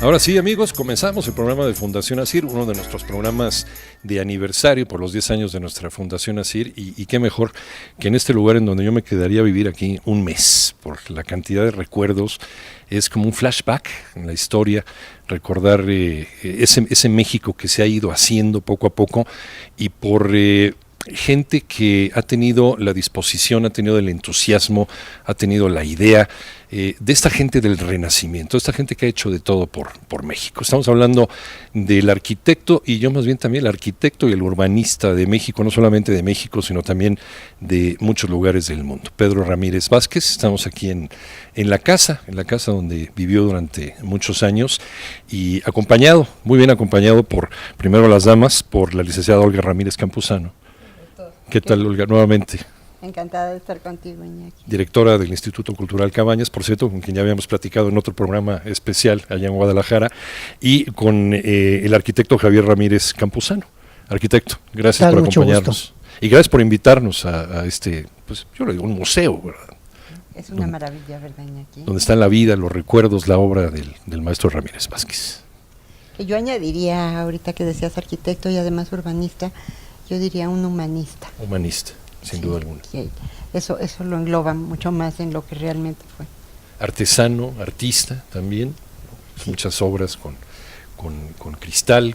Ahora sí, amigos, comenzamos el programa de Fundación ASIR, uno de nuestros programas de aniversario por los 10 años de nuestra Fundación ASIR, y qué mejor que en este lugar en donde yo me quedaría a vivir aquí un mes, por la cantidad de recuerdos. Es como un flashback en la historia, recordar ese México que se ha ido haciendo poco a poco, y por gente que ha tenido la disposición, ha tenido el entusiasmo, ha tenido la idea de esta gente del Renacimiento, esta gente que ha hecho de todo por México. Estamos hablando del arquitecto, y yo más bien también el arquitecto y el urbanista de México, no solamente de México, sino también de muchos lugares del mundo. Pedro Ramírez Vázquez. Estamos aquí en la casa donde vivió durante muchos años, y acompañado, muy bien acompañado por, primero las damas, por la licenciada Olga Ramírez Campuzano. ¿Qué tal, Olga? Nuevamente. Encantada de estar contigo, Iñaki. Directora del Instituto Cultural Cabañas, por cierto, con quien ya habíamos platicado en otro programa especial allá en Guadalajara, y con el arquitecto Javier Ramírez Campuzano. Arquitecto, gracias por acompañarnos. Y gracias por invitarnos a este, pues yo le digo, un museo, ¿verdad? Es una maravilla, ¿verdad, Iñaki? Donde está la vida, los recuerdos, la obra del maestro Ramírez Vázquez. Y yo añadiría, ahorita que decías arquitecto y además urbanista, yo diría un humanista. Humanista, sin duda alguna. Sí, eso lo engloba mucho más en lo que realmente fue. Artesano, artista también, sí. Muchas obras con cristal,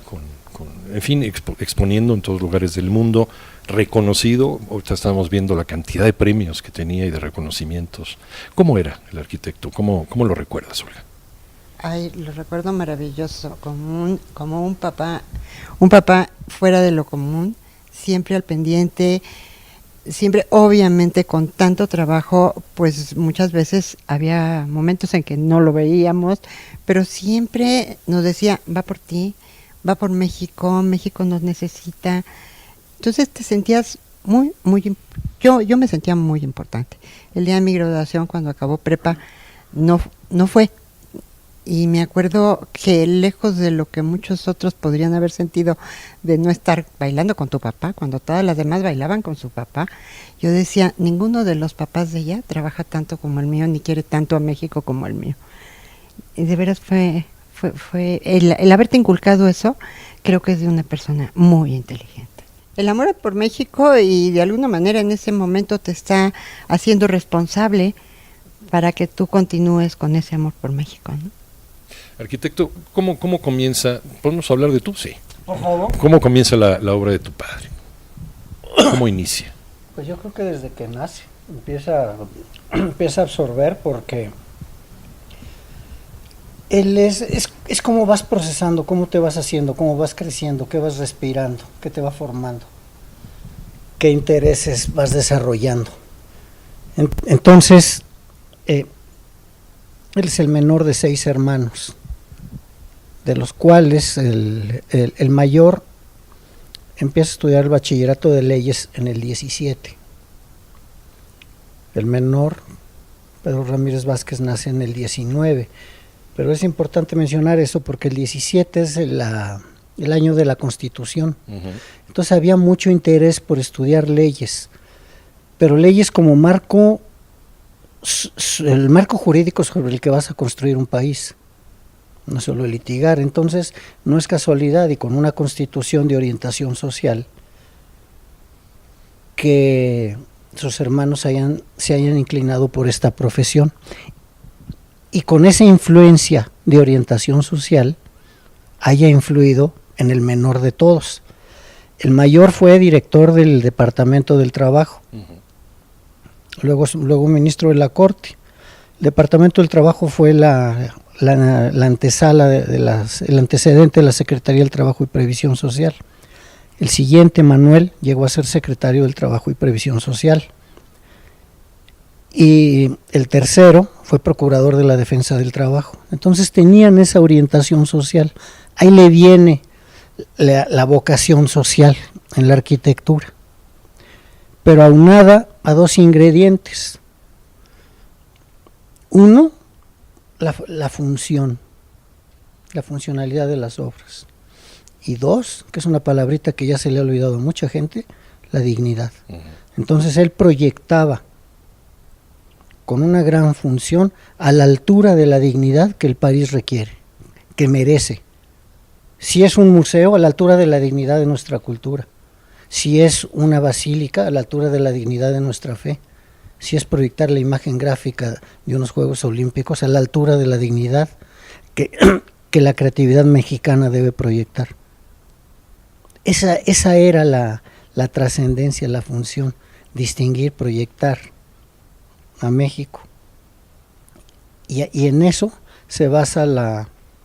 en fin, exponiendo en todos lugares del mundo, reconocido. Ahorita estamos viendo la cantidad de premios que tenía y de reconocimientos. ¿Cómo era el arquitecto? ¿Cómo lo recuerdas, Olga? Ay, lo recuerdo maravilloso, como un papá fuera de lo común, siempre al pendiente, siempre obviamente con tanto trabajo, pues muchas veces había momentos en que no lo veíamos, pero siempre nos decía, va por ti, va por México, México nos necesita. Entonces te sentías yo me sentía muy importante. El día de mi graduación, cuando acabó prepa, no fue. Y me acuerdo que lejos de lo que muchos otros podrían haber sentido de no estar bailando con tu papá, cuando todas las demás bailaban con su papá, yo decía, ninguno de los papás de ella trabaja tanto como el mío, ni quiere tanto a México como el mío. Y de veras fue el haberte inculcado eso, creo que es de una persona muy inteligente. El amor por México, y de alguna manera en ese momento te está haciendo responsable para que tú continúes con ese amor por México, ¿no? Arquitecto, ¿cómo comienza? ¿Podemos hablar de tú? Sí. Por favor. ¿Cómo comienza la obra de tu padre? ¿Cómo inicia? Pues yo creo que desde que nace empieza a absorber, porque él es cómo vas procesando, cómo te vas haciendo, cómo vas creciendo, qué vas respirando, qué te va formando, qué intereses vas desarrollando. Entonces, él es el menor de 6 hermanos, de los cuales el mayor empieza a estudiar el bachillerato de leyes en el 17. El menor, Pedro Ramírez Vázquez, nace en el 19. Pero es importante mencionar eso porque el 17 es el año de la Constitución. Uh-huh. Entonces había mucho interés por estudiar leyes, pero leyes como el marco jurídico sobre el que vas a construir un país, no solo el litigar. Entonces no es casualidad, y con una constitución de orientación social, que sus hermanos se hayan inclinado por esta profesión, y con esa influencia de orientación social haya influido en el menor de todos. El mayor fue director del Departamento del Trabajo, luego ministro de la Corte. El Departamento del Trabajo fue la antesala, el antecedente de la Secretaría del Trabajo y Previsión Social. El siguiente, Manuel, llegó a ser secretario del Trabajo y Previsión Social. Y el tercero fue procurador de la Defensa del Trabajo. Entonces tenían esa orientación social. Ahí le viene la vocación social en la arquitectura, pero aunada a 2 ingredientes. Uno, la función, la funcionalidad de las obras. Y 2, que es una palabrita que ya se le ha olvidado a mucha gente, la dignidad. Entonces él proyectaba con una gran función a la altura de la dignidad que el país requiere, que merece. Si es un museo, a la altura de la dignidad de nuestra cultura. Si es una basílica, a la altura de la dignidad de nuestra fe. Si es proyectar la imagen gráfica de unos Juegos Olímpicos, a la altura de la dignidad que la creatividad mexicana debe proyectar. Esa era la trascendencia, la función, distinguir, proyectar a México. Y en eso se basa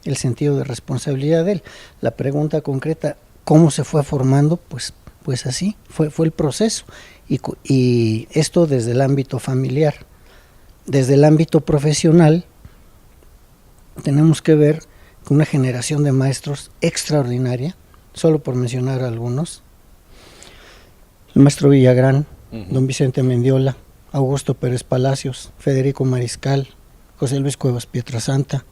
el sentido de responsabilidad de él. La pregunta concreta, ¿cómo se fue formando? Pues así, fue el proceso. Y esto desde el ámbito familiar. Desde el ámbito profesional, tenemos que ver que una generación de maestros extraordinaria, solo por mencionar algunos, el maestro Villagrán, don Vicente Mendiola, Augusto Pérez Palacios, Federico Mariscal, José Luis Cuevas Pietrasanta,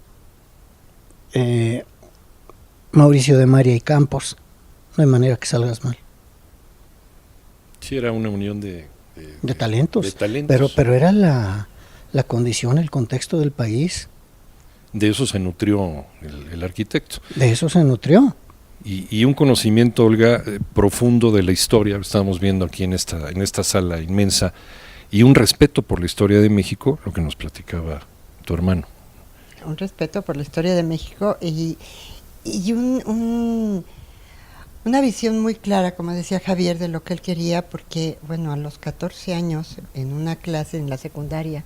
Mauricio de María y Campos. No hay manera que salgas mal. Sí, era una unión de talentos. De talentos. Pero era la condición, el contexto del país. De eso se nutrió el arquitecto. De eso se nutrió. Y un conocimiento, Olga, profundo de la historia, estábamos viendo aquí en esta sala inmensa, y un respeto por la historia de México, lo que nos platicaba tu hermano. Un respeto por la historia de México y una visión muy clara, como decía Javier, de lo que él quería, porque, bueno, a los 14 años, en una clase en la secundaria,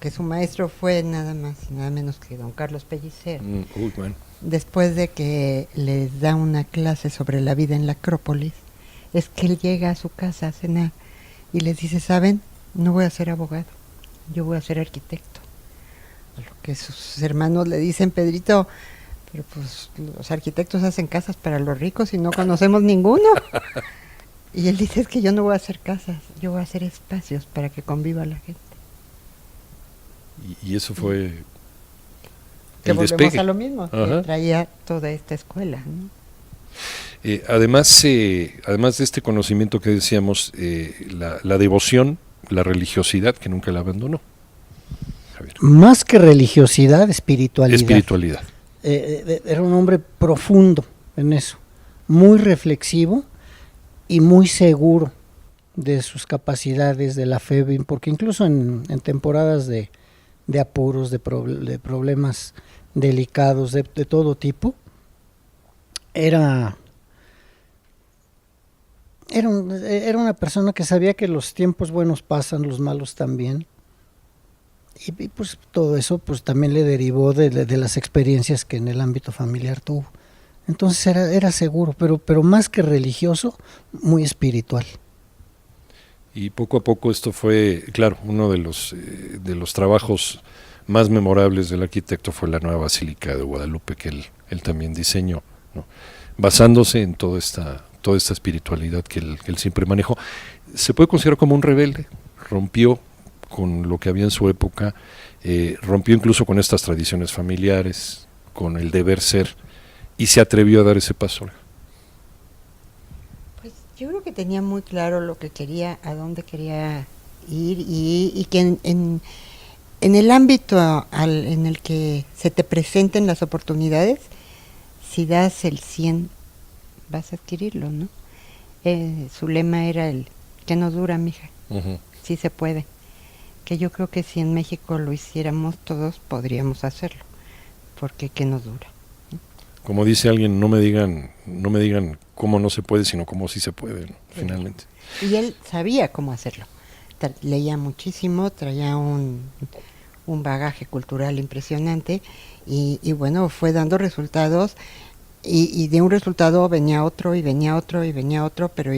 que su maestro fue nada más y nada menos que don Carlos Pellicer. Bueno. Después de que les da una clase sobre la vida en la Acrópolis, es que él llega a su casa a cenar y les dice, ¿saben? No voy a ser abogado, yo voy a ser arquitecto. A lo que sus hermanos le dicen, Pedrito, pero pues los arquitectos hacen casas para los ricos y no conocemos ninguno. Y él dice, es que yo no voy a hacer casas, yo voy a hacer espacios para que conviva la gente. Y eso fue que el volvemos despegue. A lo mismo, que traía toda esta escuela, ¿no? Además de este conocimiento que decíamos, la devoción, la religiosidad, que nunca la abandonó. Javier. Más que religiosidad, espiritualidad. Espiritualidad. Era un hombre profundo en eso, muy reflexivo y muy seguro de sus capacidades, de la fe, porque incluso en temporadas de apuros, de problemas delicados de todo tipo, era una persona que sabía que los tiempos buenos pasan, los malos también, y pues todo eso pues también le derivó de las experiencias que en el ámbito familiar tuvo. Entonces era seguro, pero más que religioso, muy espiritual. Y poco a poco esto fue, claro, uno de los trabajos más memorables del arquitecto fue la nueva Basílica de Guadalupe que él también diseñó, ¿no? Basándose en toda esta espiritualidad que él siempre manejó. Se puede considerar como un rebelde, rompió con lo que había en su época, rompió incluso con estas tradiciones familiares, con el deber ser, y se atrevió a dar ese paso. Pues yo creo que tenía muy claro lo que quería, a dónde quería ir, y que en el ámbito en el que se te presenten las oportunidades, si das el 100 vas a adquirirlo, ¿no? Su lema era el que no dura, mija, sí se puede. Que yo creo que si en México lo hiciéramos todos podríamos hacerlo, porque que no dura, ¿no? Como dice alguien, no me digan cómo no se puede, sino cómo sí se puede, ¿no? Finalmente. Y él sabía cómo hacerlo. Leía muchísimo, traía un bagaje cultural impresionante y bueno, fue dando resultados y de un resultado venía otro y venía otro y venía otro, pero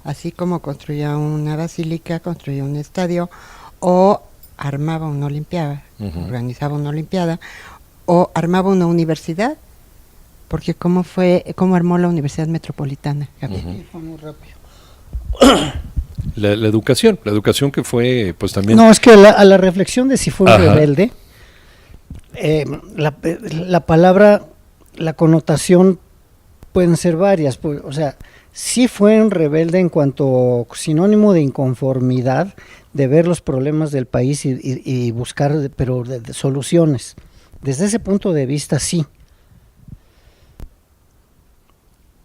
así como construía una basílica, construía un estadio o armaba una olimpiada, organizaba una olimpiada o armaba una universidad, porque cómo armó la Universidad Metropolitana, Javier. Fue muy rápido. La educación que fue, pues también... No, es que a la reflexión de si fue un rebelde, la palabra, la connotación pueden ser varias, pues, o sea, sí fue un rebelde en cuanto sinónimo de inconformidad, de ver los problemas del país y buscar, pero de soluciones. Desde ese punto de vista sí,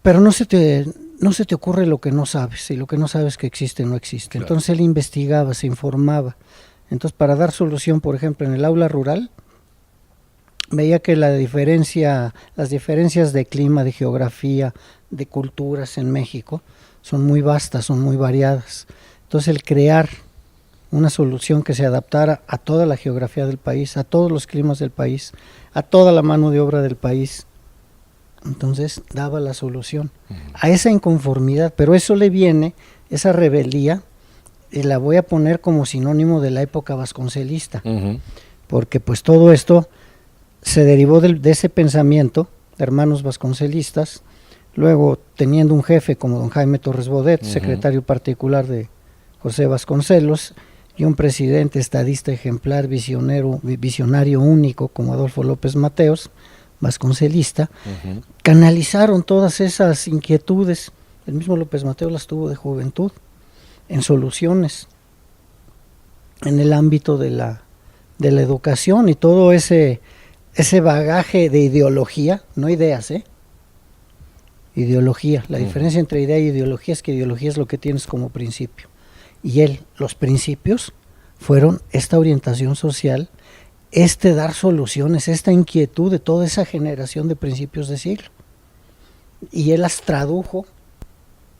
pero no se te ocurre lo que no sabes, y lo que no sabes que existe no existe. Claro. Entonces él investigaba, se informaba. Entonces, para dar solución, por ejemplo, en el aula rural, veía que las diferencias de clima, de geografía, de culturas en México son muy vastas, son muy variadas. Entonces, el crear una solución que se adaptara a toda la geografía del país, a todos los climas del país, a toda la mano de obra del país, entonces daba la solución a esa inconformidad. Pero eso le viene, esa rebeldía, y la voy a poner como sinónimo de la época vasconcelista, porque pues todo esto se derivó de ese pensamiento de hermanos vasconcelistas, luego teniendo un jefe como don Jaime Torres Bodet, secretario particular de José Vasconcelos, y un presidente estadista ejemplar, visionario único como Adolfo López Mateos, vasconcelista, canalizaron todas esas inquietudes. El mismo López Mateos las tuvo de juventud, en soluciones, en el ámbito de la educación, y todo ese bagaje de ideología, no ideas, ideología. La diferencia entre idea y ideología es que ideología es lo que tienes como principio. Y los principios fueron esta orientación social, dar soluciones, esta inquietud de toda esa generación de principios de siglo. Y él las tradujo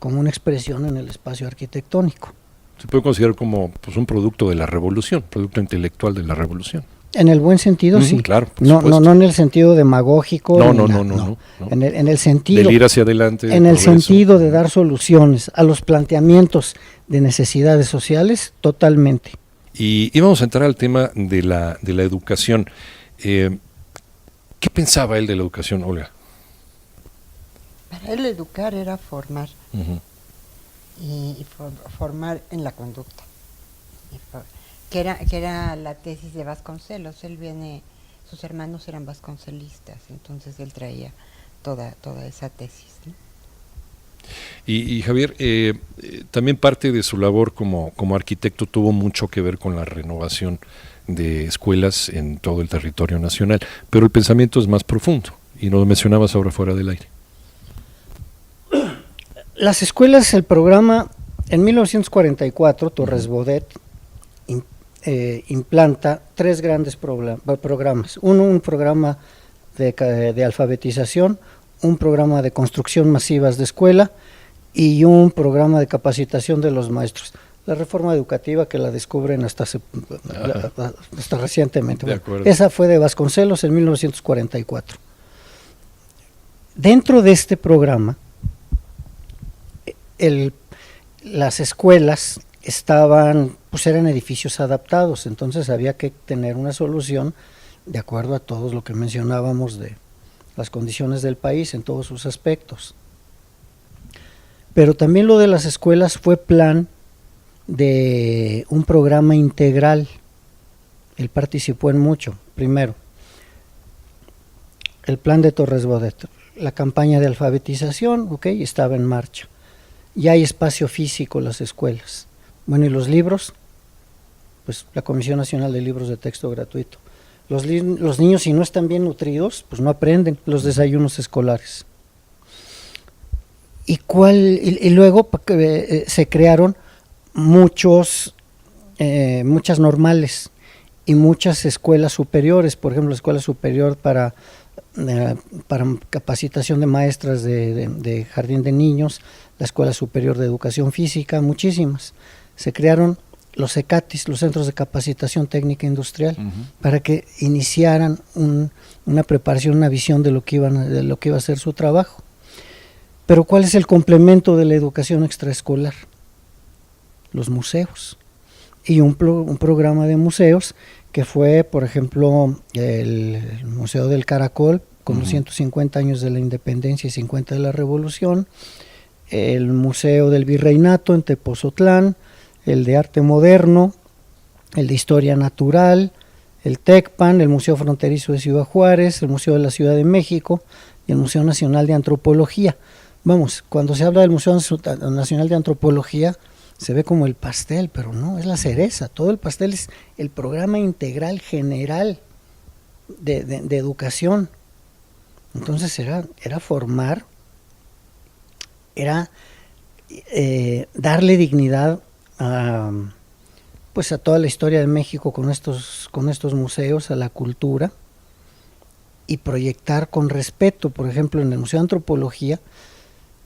como una expresión en el espacio arquitectónico. Se puede considerar como pues, un producto de la revolución, producto intelectual de la revolución. En el buen sentido, sí. Claro, no en el sentido demagógico. No. En el sentido del ir hacia adelante. En el sentido de dar soluciones a los planteamientos de necesidades sociales, totalmente. Y vamos a entrar al tema de la educación. ¿Qué pensaba él de la educación, Olga? Para él educar era formar, y formar en la conducta. Que era la tesis de Vasconcelos. Sus hermanos eran vasconcelistas, entonces él traía toda esa tesis, ¿no? Y Javier, también parte de su labor como arquitecto tuvo mucho que ver con la renovación de escuelas en todo el territorio nacional, pero el pensamiento es más profundo, y nos lo mencionabas ahora fuera del aire. Las escuelas, el programa, en 1944, Torres Bodet implanta 3 grandes programas. Un programa de alfabetización, un programa de construcción masivas de escuela y un programa de capacitación de los maestros. La reforma educativa, que la descubren hasta recientemente. Bueno, esa fue de Vasconcelos en 1944. Dentro de este programa, las escuelas eran edificios adaptados, entonces había que tener una solución de acuerdo a todo lo que mencionábamos de las condiciones del país en todos sus aspectos. Pero también lo de las escuelas fue plan de un programa integral. Él participó en mucho. Primero, el plan de Torres Bodet, la campaña de alfabetización, estaba en marcha. Ya hay espacio físico en las escuelas. Bueno, y los libros, pues la Comisión Nacional de Libros de Texto Gratuito. Los niños, si no están bien nutridos, pues no aprenden. Los desayunos escolares. Y luego se crearon muchas normales y muchas escuelas superiores. Por ejemplo, la escuela superior para capacitación de maestras de jardín de niños, la Escuela Superior de Educación Física, muchísimas. Se crearon los CECATIS, los Centros de Capacitación Técnica Industrial, para que iniciaran una preparación, una visión de lo que iba a ser su trabajo. Pero ¿cuál es el complemento de la educación extraescolar? Los museos. Y un programa de museos que fue, por ejemplo, el Museo del Caracol, con los 150 años de la independencia y 50 de la revolución, el Museo del Virreinato en Tepozotlán, el de Arte Moderno, el de Historia Natural, el TECPAN, el Museo Fronterizo de Ciudad Juárez, el Museo de la Ciudad de México y el Museo Nacional de Antropología. Vamos, cuando se habla del Museo Nacional de Antropología, se ve como el pastel, pero no, es la cereza. Todo el pastel es el programa integral general de educación. Entonces era formar era darle dignidad a, pues a toda la historia de México con estos museos, a la cultura, y proyectar con respeto. Por ejemplo, en el Museo de Antropología,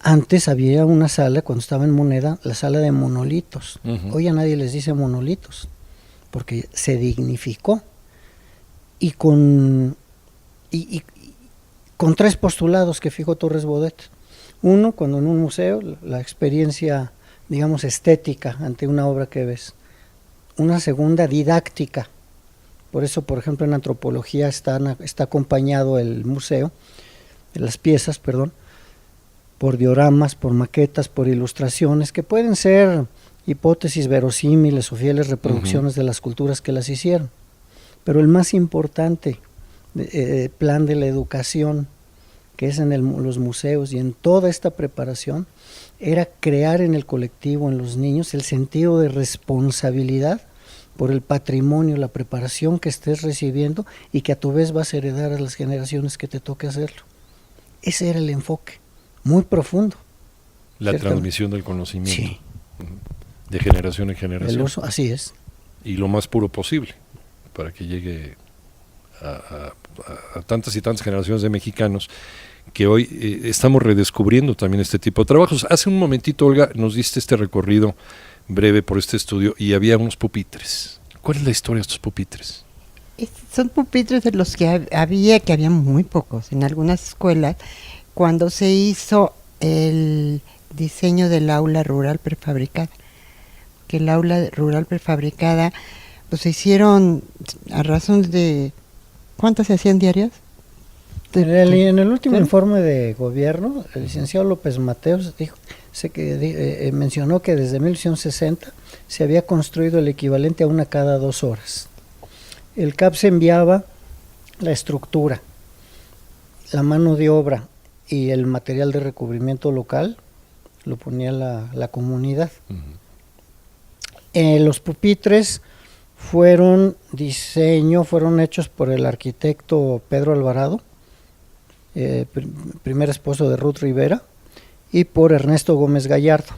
antes había una sala, cuando estaba en Moneda, la sala de monolitos. Hoy a nadie les dice monolitos, porque se dignificó. Y con 3 postulados que fijó Torres Bodet. Uno, cuando en un museo, la experiencia, digamos, estética ante una obra que ves. Una segunda, didáctica. Por eso, por ejemplo, en antropología está acompañado el museo, las piezas, perdón, por dioramas, por maquetas, por ilustraciones, que pueden ser hipótesis verosímiles o fieles reproducciones de las culturas que las hicieron. Pero el más importante plan de la educación, que es en los museos y en toda esta preparación, era crear en el colectivo, en los niños, el sentido de responsabilidad por el patrimonio, la preparación que estés recibiendo y que a tu vez vas a heredar a las generaciones que te toque hacerlo. Ese era el enfoque, muy profundo. La transmisión del conocimiento. Sí. De generación en generación. El uso, así es. Y lo más puro posible, para que llegue a tantas y tantas generaciones de mexicanos que hoy estamos redescubriendo también este tipo de trabajos. Hace un momentito, Olga, nos diste este recorrido breve por este estudio y había unos pupitres. ¿Cuál es la historia de estos pupitres? Son pupitres de los que había muy pocos en algunas escuelas cuando se hizo el diseño del aula rural prefabricada. Que el aula rural prefabricada, pues se hicieron a razón de... ¿Cuántas se hacían diarias? En el último informe de gobierno, el licenciado López Mateos mencionó que desde 1960 se había construido el equivalente a una cada 2 horas. El CAPS enviaba la estructura, la mano de obra y el material de recubrimiento local, lo ponía la comunidad. Los pupitres fueron hechos por el arquitecto Pedro Alvarado, primer esposo de Ruth Rivera, y por Ernesto Gómez Gallardo.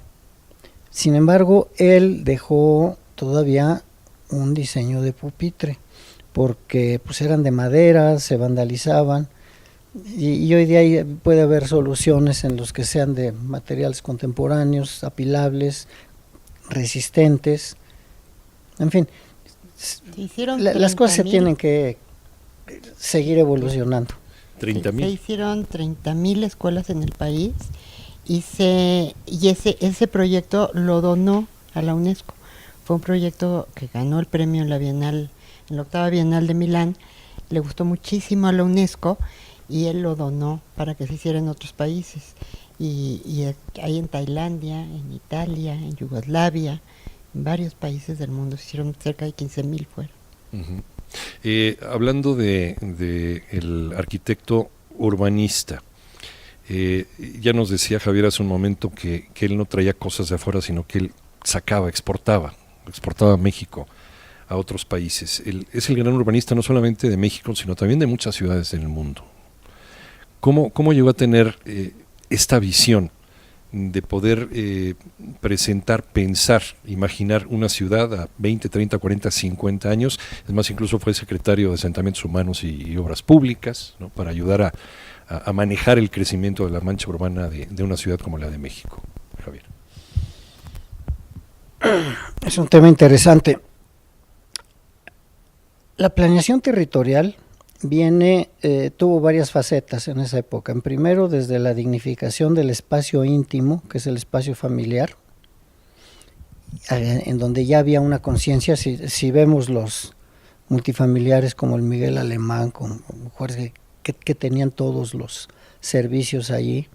Sin embargo, él dejó todavía un diseño de pupitre, porque pues eran de madera, se vandalizaban, y hoy día puede haber soluciones en los que sean de materiales contemporáneos, apilables, resistentes, en fin, las cosas se tienen que seguir evolucionando. 30,000. Se hicieron 30,000 escuelas en el país y ese proyecto lo donó a la UNESCO. Fue un proyecto que ganó el premio en la Bienal, en la 8ª Bienal de Milán. Le gustó muchísimo a la UNESCO y él lo donó para que se hiciera en otros países. Y hay en Tailandia, en Italia, en Yugoslavia, en varios países del mundo. Se hicieron cerca de 15,000 fuera. Hablando de el arquitecto urbanista, ya nos decía Javier hace un momento que él no traía cosas de afuera, sino que él exportaba a México, a otros países. Él es el gran urbanista no solamente de México, sino también de muchas ciudades del mundo. ¿Cómo llegó a tener esta visión de poder presentar, pensar, imaginar una ciudad a 20, 30, 40, 50 años? Es más, incluso fue secretario de Asentamientos Humanos y Obras Públicas, ¿no?, para ayudar a manejar el crecimiento de la mancha urbana de una ciudad como la de México. Javier. Es un tema interesante. La planeación territorial tuvo varias facetas en esa época. En primero, desde la dignificación del espacio íntimo, que es el espacio familiar, en donde ya había una conciencia. Si vemos los multifamiliares como el Miguel Alemán, como Juárez, que tenían todos los servicios allí,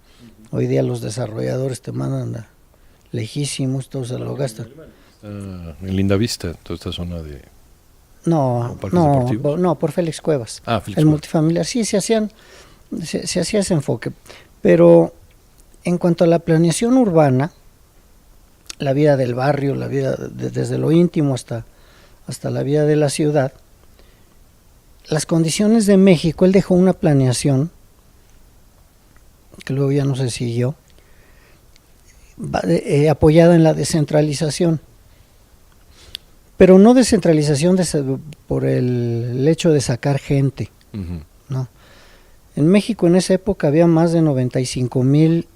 hoy día los desarrolladores te mandan lejísimos, todos se lo gastan. En Lindavista, toda esta zona de... No, por Félix Cuevas. Félix el multifamiliar, sí, se hacía ese enfoque. Pero en cuanto a la planeación urbana, la vida del barrio, la vida desde lo íntimo hasta la vida de la ciudad, las condiciones de México, él dejó una planeación, que luego ya no se siguió, apoyada en la descentralización. Pero no descentralización por el hecho de sacar gente, no. En México en esa época había más de 95,000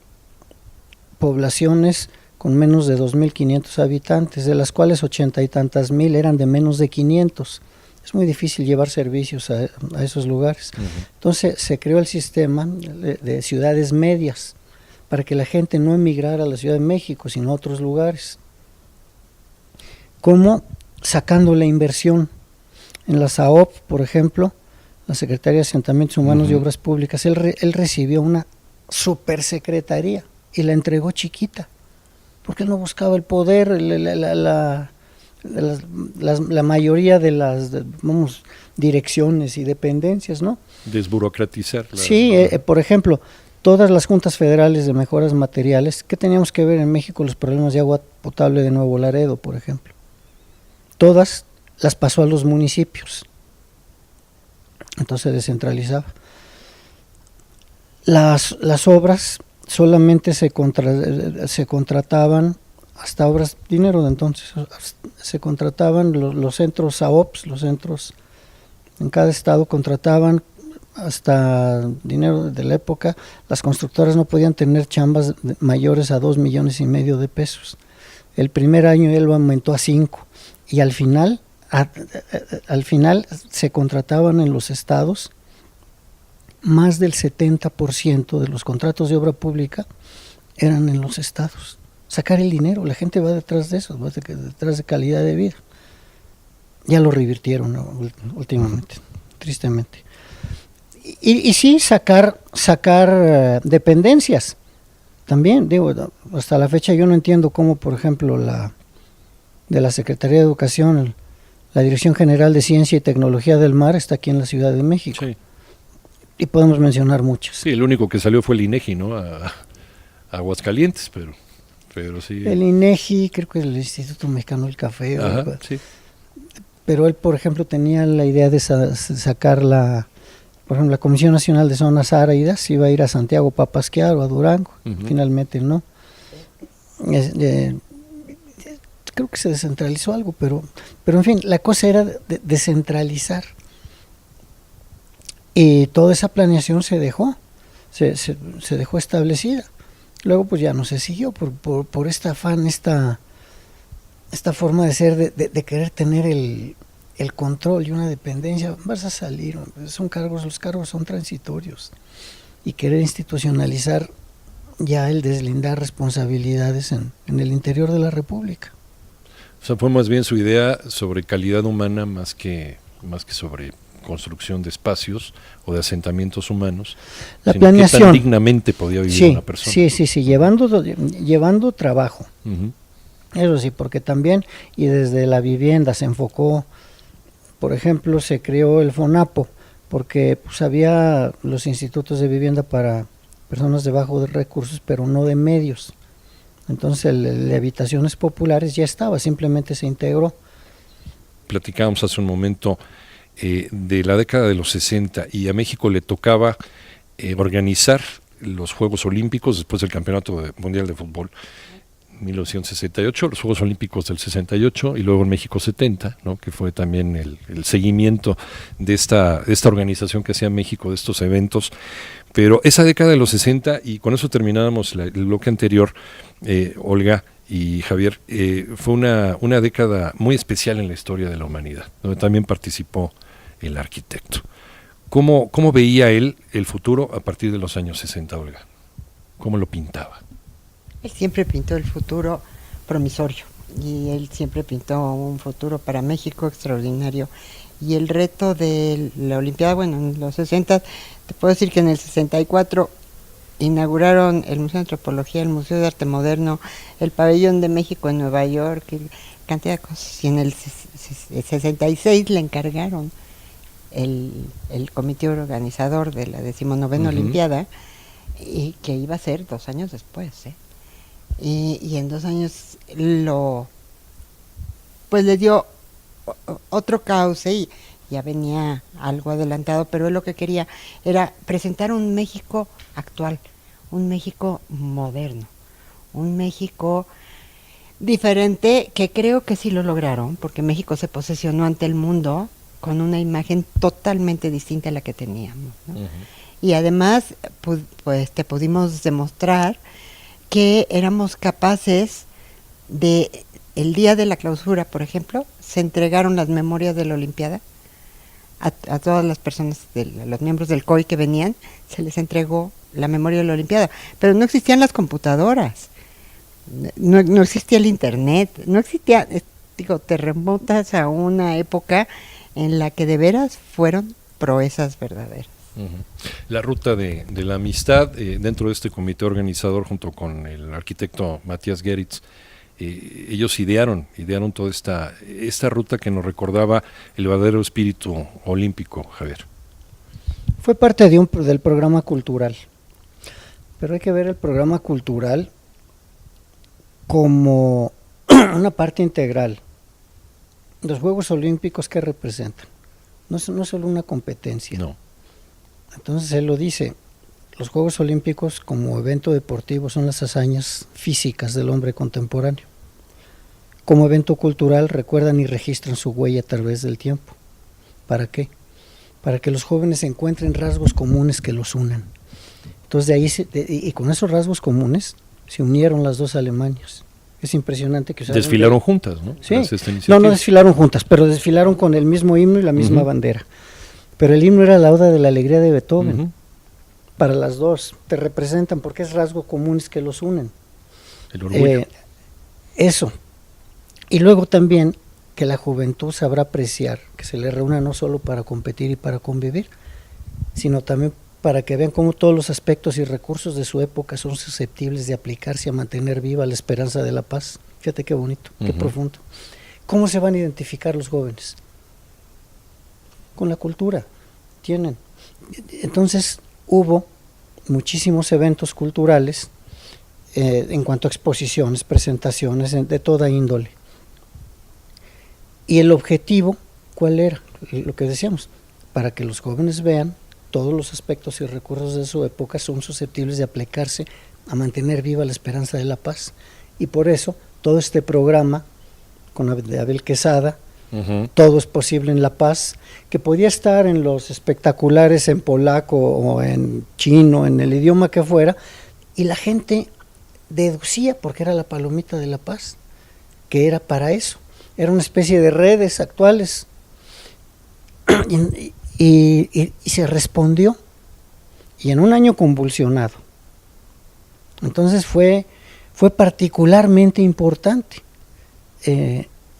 poblaciones con menos de 2,500 habitantes, de las cuales 80 y tantas mil eran de menos de 500. Es muy difícil llevar servicios a esos lugares. Entonces se creó el sistema de ciudades medias para que la gente no emigrara a la Ciudad de México, sino a otros lugares. ¿Cómo? Sacando la inversión. En la SAOP, por ejemplo, la Secretaría de Asentamientos Humanos y Obras Públicas, él recibió una supersecretaría y la entregó chiquita, porque él no buscaba el poder, la mayoría de las direcciones y dependencias, ¿no? Desburocratizar. Sí, por ejemplo, todas las juntas federales de mejoras materiales, ¿qué teníamos que ver en México los problemas de agua potable de Nuevo Laredo, por ejemplo? Todas las pasó a los municipios. Entonces se descentralizaba. Las obras solamente se contrataban, hasta obras, dinero de entonces, se contrataban los centros SAOPs, los centros en cada estado contrataban hasta dinero de la época. Las constructoras no podían tener chambas mayores a 2,5 millones de pesos. El primer año él lo aumentó a 5 y al final se contrataban en los estados más del 70% de los contratos de obra pública eran en los estados. Sacar el dinero, la gente va detrás de eso, va detrás de calidad de vida. Ya lo revirtieron, ¿no? Últimamente, tristemente. Y sí, sacar dependencias. También, digo, hasta la fecha yo no entiendo cómo, por ejemplo, de la Secretaría de Educación, la Dirección General de Ciencia y Tecnología del Mar está aquí en la Ciudad de México. Sí. Y podemos mencionar muchos. Sí, el único que salió fue el INEGI, ¿no? A Aguascalientes, pero sí. El INEGI, creo que el Instituto Mexicano del Café. Ajá, sí. Pero él, por ejemplo, tenía la idea de sacar por ejemplo, la Comisión Nacional de Zonas Áridas, iba a ir a Santiago Papasquiar o a Durango, finalmente no. Creo que se descentralizó algo, pero en fin, la cosa era descentralizar. Y toda esa planeación se dejó establecida. Luego pues ya no se siguió por este afán, esta forma de ser, de querer tener el control y una dependencia. Vas a salir, los cargos son transitorios, y querer institucionalizar ya el deslindar responsabilidades en el interior de la República. O sea, fue más bien su idea sobre calidad humana más que sobre construcción de espacios o de asentamientos humanos, la planeación, qué tan dignamente podía vivir una persona. Sí, llevando trabajo. Eso sí, porque también, y desde la vivienda se enfocó, por ejemplo, se creó el FONAPO, porque pues había los institutos de vivienda para personas de bajos recursos, pero no de medios. Entonces el de habitaciones populares ya estaba, simplemente se integró. Platicábamos hace un momento de la década de los 60 y a México le tocaba organizar los Juegos Olímpicos después del Campeonato Mundial de Fútbol 1968, los Juegos Olímpicos del 68 y luego en México 70, ¿no? Que fue también el seguimiento de esta organización que hacía México de estos eventos. Pero esa década de los 60, y con eso terminábamos el bloque anterior, Olga y Javier, fue una década muy especial en la historia de la humanidad, donde también participó el arquitecto. ¿Cómo veía él el futuro a partir de los años 60, Olga? ¿Cómo lo pintaba? Él siempre pintó el futuro promisorio, y él siempre pintó un futuro para México extraordinario. Y el reto de la Olimpiada, bueno, en los 60, te puedo decir que en el 64 inauguraron el Museo de Antropología, el Museo de Arte Moderno, el Pabellón de México en Nueva York, y cantidad de cosas. Y en el 66 le encargaron el comité organizador de la 19ª Olimpiada, y que iba a ser 2 años después, y en 2 años le dio otro cauce, y ya venía algo adelantado, pero él lo que quería era presentar un México actual, un México moderno, un México diferente, que creo que sí lo lograron, porque México se posicionó ante el mundo con una imagen totalmente distinta a la que teníamos, ¿no? Uh-huh. Y además, pues te pudimos demostrar que éramos capaces de, el día de la clausura, por ejemplo, se entregaron las memorias de la Olimpiada a todas las personas, los miembros del COI que venían, se les entregó la memoria de la Olimpiada, pero no existían las computadoras, no existía el internet, no existía, te remontas a una época en la que de veras fueron proezas verdaderas. Uh-huh. La ruta de la amistad, dentro de este comité organizador junto con el arquitecto Matías Geritz, ellos idearon toda esta ruta que nos recordaba el verdadero espíritu olímpico, Javier. Fue parte del programa cultural, pero hay que ver el programa cultural como una parte integral. Los Juegos Olímpicos, ¿qué representan? No es solo una competencia. No. Entonces él lo dice, los Juegos Olímpicos como evento deportivo son las hazañas físicas del hombre contemporáneo. Como evento cultural recuerdan y registran su huella a través del tiempo. ¿Para qué? Para que los jóvenes encuentren rasgos comunes que los unan. Entonces de ahí, y con esos rasgos comunes se unieron las dos Alemanias. Es impresionante que desfilaron juntas, ¿no? Sí. No desfilaron juntas, pero desfilaron con el mismo himno y la misma bandera. Pero el himno era la Oda de la Alegría de Beethoven. Para las dos, te representan porque es rasgo comunes que los unen. El orgullo. Eso. Y luego también que la juventud sabrá apreciar, que se le reúna no solo para competir y para convivir, sino también para que vean cómo todos los aspectos y recursos de su época son susceptibles de aplicarse a mantener viva la esperanza de la paz. Fíjate qué bonito, qué profundo. ¿Cómo se van a identificar los jóvenes? Con la cultura. Tienen. Entonces hubo muchísimos eventos culturales en cuanto a exposiciones, presentaciones de toda índole. Y el objetivo, ¿cuál era? Lo que decíamos, para que los jóvenes vean todos los aspectos y recursos de su época son susceptibles de aplicarse a mantener viva la esperanza de la paz. Y por eso todo este programa con Abel Quesada, Todo es posible en la paz, que podía estar en los espectaculares en polaco o en chino, en el idioma que fuera, y la gente deducía, porque era la palomita de la paz, que era para eso. Era una especie de redes actuales. Y se respondió, y en un año convulsionado. Entonces fue particularmente importante.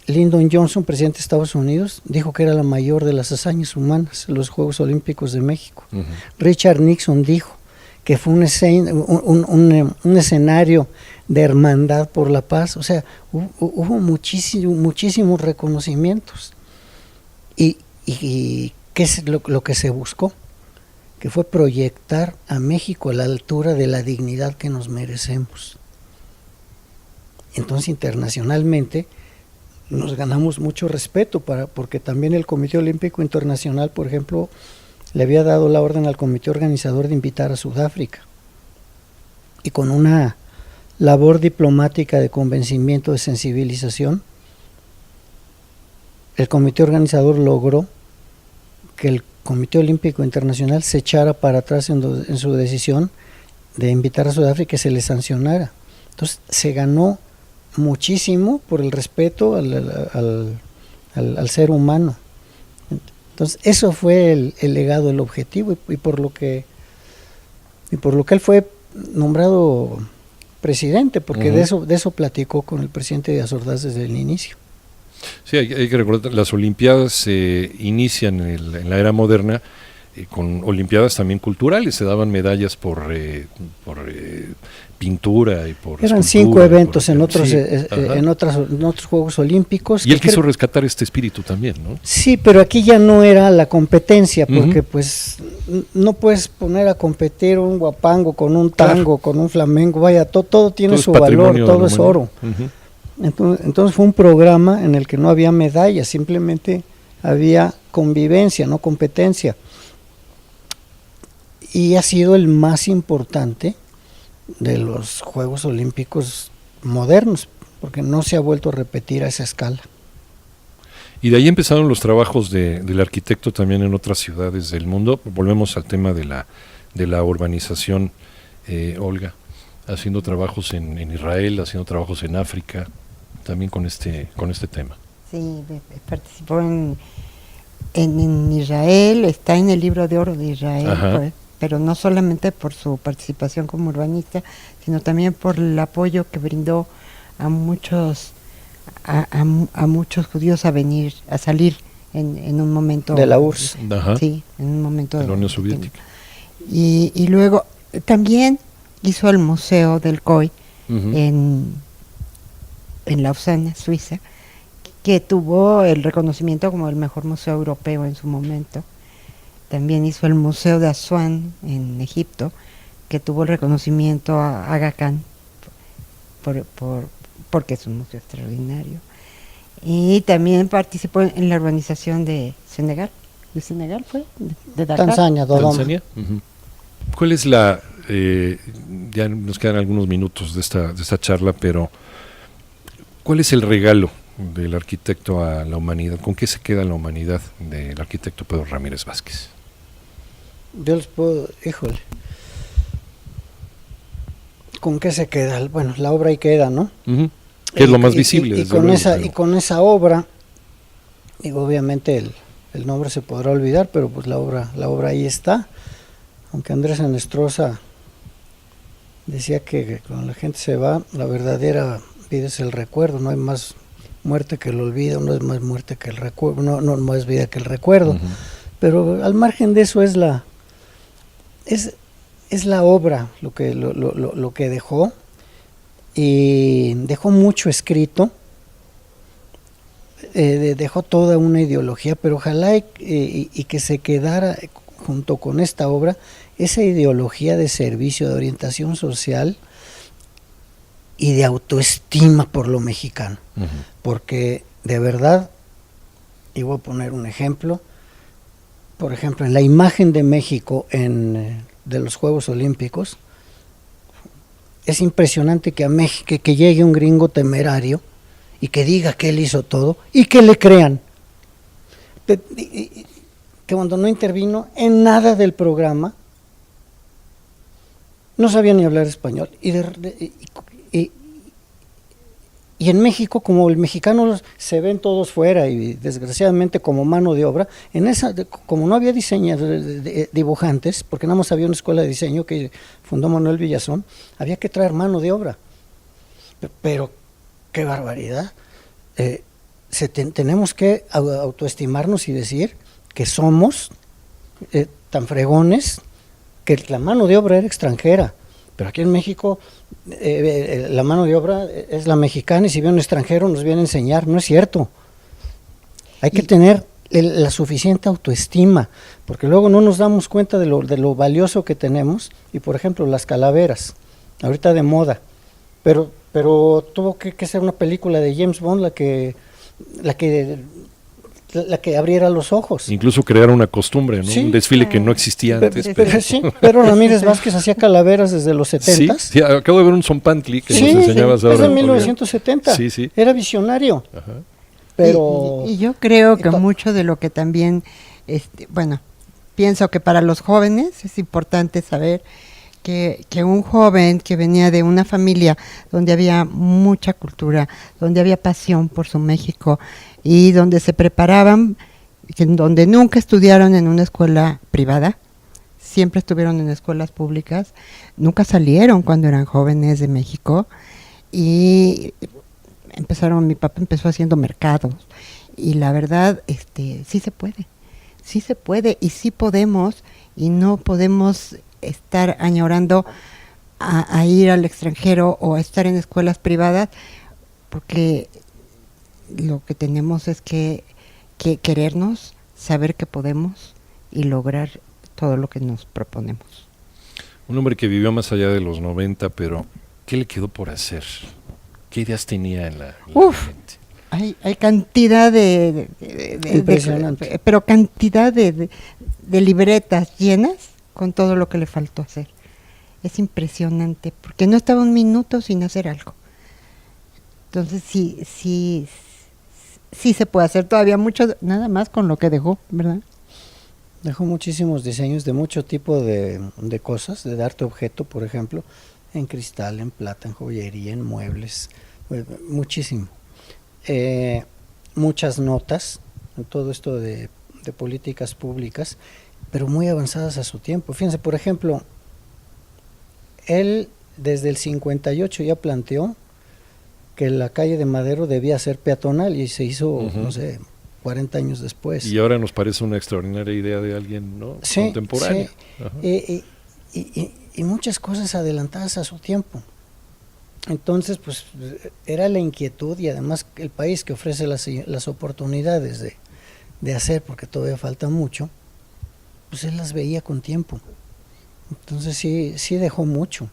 Lyndon Johnson, presidente de Estados Unidos, dijo que era la mayor de las hazañas humanas, los Juegos Olímpicos de México. Richard Nixon dijo que fue un escenario de hermandad por la paz. O sea, hubo muchísimos reconocimientos. ¿Y qué es lo que se buscó? Que fue proyectar a México a la altura de la dignidad que nos merecemos. Entonces, internacionalmente, nos ganamos mucho respeto, porque también el Comité Olímpico Internacional, por ejemplo, le había dado la orden al comité organizador de invitar a Sudáfrica. Y con una labor diplomática de convencimiento, de sensibilización, el comité organizador logró que el Comité Olímpico Internacional se echara para atrás en su decisión de invitar a Sudáfrica y se le sancionara. Entonces se ganó muchísimo por el respeto al ser humano. Entonces eso fue el legado, el objetivo, y por lo que él fue nombrado presidente, porque de eso platicó con el presidente Díaz Ordaz desde el inicio. Sí, hay que recordar, las Olimpiadas se inician en la era moderna con Olimpiadas también culturales, se daban medallas por pintura y por eran 5 eventos en otros Juegos Olímpicos. Y él quiso rescatar este espíritu también, ¿no? Sí, pero aquí ya no era la competencia, porque pues no puedes poner a competir un guapango con un tango, con un flamenco, vaya, todo tiene su valor, todo es oro. Entonces fue un programa en el que no había medallas, simplemente había convivencia, no competencia. Y ha sido el más importante de los Juegos Olímpicos modernos, porque no se ha vuelto a repetir a esa escala. Y de ahí empezaron los trabajos del arquitecto también en otras ciudades del mundo. Volvemos al tema de la urbanización, Olga, haciendo trabajos en Israel, haciendo trabajos en África, también con este tema. Sí, participó en Israel, está en el Libro de Oro de Israel, pues, pero no solamente por su participación como urbanista, sino también por el apoyo que brindó a muchos judíos a salir en un momento de la URSS. Sí, en un momento de la Unión Soviética. Y luego también hizo el Museo del COI en Lausana, Suiza, que tuvo el reconocimiento como el mejor museo europeo en su momento. También hizo el Museo de Asuán en Egipto, que tuvo el reconocimiento a Aga Khan porque es un museo extraordinario. Y también participó en la urbanización de Senegal. ¿De Senegal fue? De Dakar. Tanzania, Dodoma. ¿Tanzania? ¿Cuál es ya nos quedan algunos minutos de esta charla, pero ¿cuál es el regalo del arquitecto a la humanidad? ¿Con qué se queda la humanidad del arquitecto Pedro Ramírez Vázquez? Yo les puedo, híjole, ¿con qué se queda? Bueno, la obra ahí queda, ¿no? Que es lo más visible. Y con esa obra, digo, obviamente el nombre se podrá olvidar, pero pues la obra ahí está. Aunque Andrés Enestrosa decía que cuando la gente se va, la verdadera vida es el recuerdo, no hay más muerte que el olvido, no es más muerte que el recuerdo, no más vida que el recuerdo. Pero al margen de eso es la obra lo que dejó, y dejó mucho escrito, dejó toda una ideología, pero ojalá y que se quedara junto con esta obra esa ideología de servicio, de orientación social y de autoestima por lo mexicano, porque de verdad, y voy a poner un ejemplo, por ejemplo, en la imagen de México de los Juegos Olímpicos, es impresionante que llegue un gringo temerario y que diga que él hizo todo y que le crean. Que cuando no intervino en nada del programa, no sabía ni hablar español. Y en México, como el mexicano se ven todos fuera y desgraciadamente como mano de obra, como no había dibujantes, porque nada más había una escuela de diseño que fundó Manuel Villazón, había que traer mano de obra. Pero qué barbaridad. Tenemos que autoestimarnos y decir que somos tan fregones que la mano de obra era extranjera. Pero aquí en México la mano de obra es la mexicana, y si viene un extranjero nos viene a enseñar. No es cierto. Hay que tener la suficiente autoestima, porque luego no nos damos cuenta de lo valioso que tenemos. Y por ejemplo, las calaveras, ahorita de moda, pero tuvo que ser una película de James Bond la que abriera los ojos. Incluso crear una costumbre, ¿no? Sí. Un desfile que no existía antes. Pero Ramírez Vázquez hacía calaveras desde los 70s. Sí, acabo de ver un zompantli que nos enseñabas ahora. Es de 1970. Sí. Era visionario. Ajá. Pero y yo creo que mucho de lo que también, pienso que para los jóvenes es importante saber que un joven que venía de una familia donde había mucha cultura, donde había pasión por su México y donde se preparaban, donde nunca estudiaron en una escuela privada, siempre estuvieron en escuelas públicas, nunca salieron cuando eran jóvenes de México, y mi papá empezó haciendo mercados, y la verdad, sí se puede y sí podemos, y no podemos estar añorando a ir al extranjero o a estar en escuelas privadas, porque lo que tenemos es que querernos, saber que podemos y lograr todo lo que nos proponemos. Un hombre que vivió más allá de los 90, pero ¿qué le quedó por hacer? ¿Qué ideas tenía en la mente? Hay cantidad impresionante. pero cantidad de libretas llenas con todo lo que le faltó hacer. es impresionante, porque no estaba un minuto sin hacer algo. Entonces sí se puede hacer todavía mucho, nada más con lo que dejó, ¿verdad? Dejó muchísimos diseños de mucho tipo de cosas, de arte objeto, por ejemplo, en cristal, en plata, en joyería, en muebles, muchísimo. Muchas notas, en todo esto de políticas públicas, pero muy avanzadas a su tiempo. Fíjense, por ejemplo, él desde el 58 ya planteó que la calle de Madero debía ser peatonal y se hizo, no sé, 40 años después. Y ahora nos parece una extraordinaria idea de alguien, ¿no? Sí, Contemporáneo. Sí. Y muchas cosas adelantadas a su tiempo. Entonces, pues era la inquietud y además el país que ofrece las oportunidades de hacer, porque todavía falta mucho, pues él las veía con tiempo. Entonces sí dejó mucho.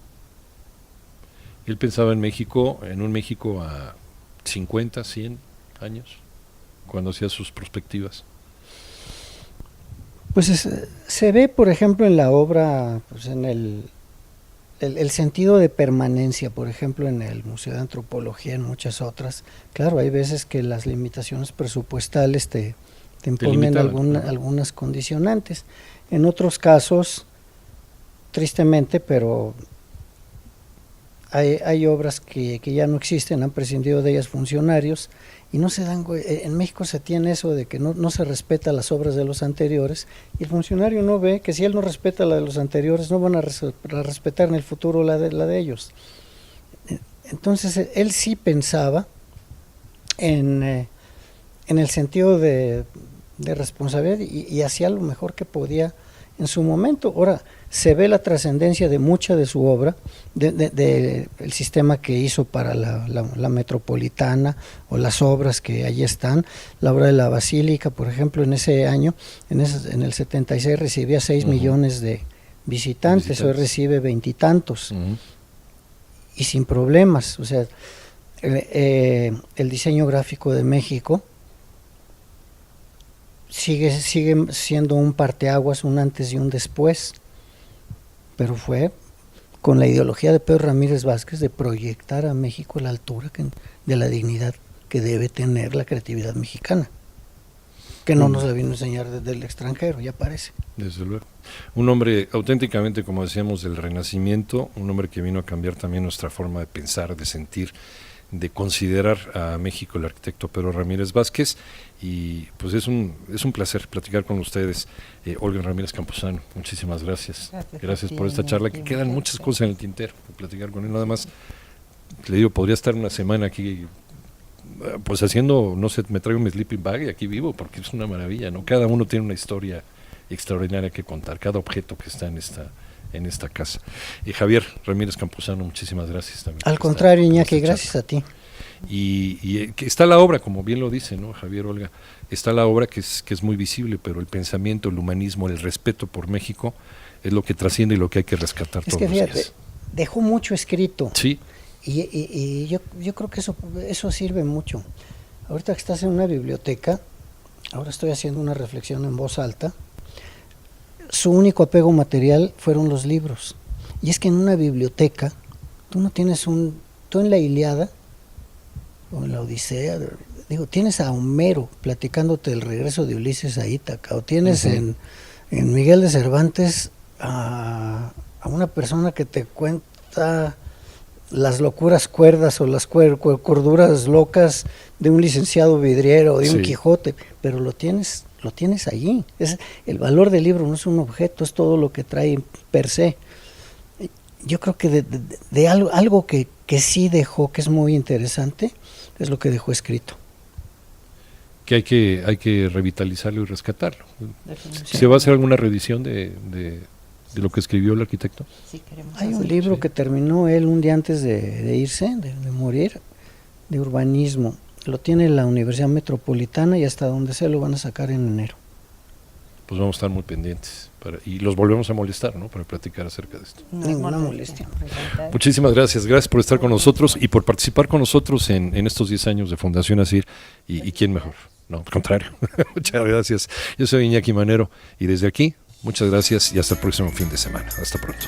Él pensaba en México, en un México a 50, 100 años, cuando hacía sus perspectivas. Pues se ve, por ejemplo, en la obra, pues en el sentido de permanencia, por ejemplo, en el Museo de Antropología, en muchas otras. Claro, hay veces que las limitaciones presupuestales te imponen algunas condicionantes. En otros casos, tristemente, pero hay obras que ya no existen, han prescindido de ellas funcionarios y no se dan. En México se tiene eso de que no se respeta las obras de los anteriores y el funcionario no ve que si él no respeta la de los anteriores no van a respetar en el futuro la de ellos. Entonces él sí pensaba en el sentido de responsabilidad y hacía lo mejor que podía en su momento. Ahora se ve la trascendencia de mucha de su obra, de el sistema que hizo para la metropolitana o las obras que allí están. La obra de la Basílica, por ejemplo, en ese año, en el 76 recibía 6 millones de visitantes, hoy recibe 20 y tantos y sin problemas. O sea, el diseño gráfico de México sigue siendo un parteaguas, un antes y un después, pero fue con la ideología de Pedro Ramírez Vázquez de proyectar a México a la altura de la dignidad que debe tener la creatividad mexicana, que no nos la vino a enseñar desde el extranjero, ya parece. Desde luego. Un hombre auténticamente, como decíamos, del Renacimiento, un hombre que vino a cambiar también nuestra forma de pensar, de sentir, de considerar a México, el arquitecto Pedro Ramírez Vázquez, y pues es un placer platicar con ustedes. Olga Ramírez Campuzano, muchísimas gracias. Gracias por esta charla, que quedan muchas cosas en el tintero por platicar con él. Nada más, le digo, podría estar una semana aquí, pues haciendo, no sé, me traigo mi sleeping bag y aquí vivo, porque es una maravilla, ¿no? Cada uno tiene una historia extraordinaria que contar, cada objeto que está en esta casa. Y Javier Ramírez Campuzano, muchísimas gracias también. Al contrario, Iñaki, gracias a ti. Y que está la obra, como bien lo dice, ¿no, Javier, Olga? Está la obra que es muy visible, pero el pensamiento, el humanismo, el respeto por México es lo que trasciende y lo que hay que rescatar todos los días. Dejó mucho escrito. Sí. Y yo creo que eso sirve mucho. Ahorita que estás en una biblioteca, ahora estoy haciendo una reflexión en voz alta. Su único apego material fueron los libros. Y es que en una biblioteca, tú no tienes tú en la Ilíada o en la Odisea, tienes a Homero platicándote del regreso de Ulises a Ítaca, o tienes en Miguel de Cervantes a una persona que te cuenta las locuras cuerdas o las corduras locas de un licenciado vidriero o de un Quijote, pero lo tienes allí. El valor del libro no es un objeto, es todo lo que trae per se. Yo creo que de algo que sí dejó, que es muy interesante, es lo que dejó escrito. Que hay que revitalizarlo y rescatarlo. ¿Se va a hacer alguna reedición de lo que escribió el arquitecto? Sí, hay un libro que terminó él un día antes de irse, de morir, de urbanismo. Lo tiene la Universidad Metropolitana y hasta donde sea lo van a sacar en enero. Pues vamos a estar muy pendientes y los volvemos a molestar, ¿no? Para platicar acerca de esto. Ninguna molestia. Muchísimas gracias por estar con nosotros y por participar con nosotros en estos 10 años de Fundación ASIR. ¿Y quién mejor? No, al contrario. Muchas gracias. Yo soy Iñaki Manero y desde aquí, muchas gracias y hasta el próximo fin de semana. Hasta pronto.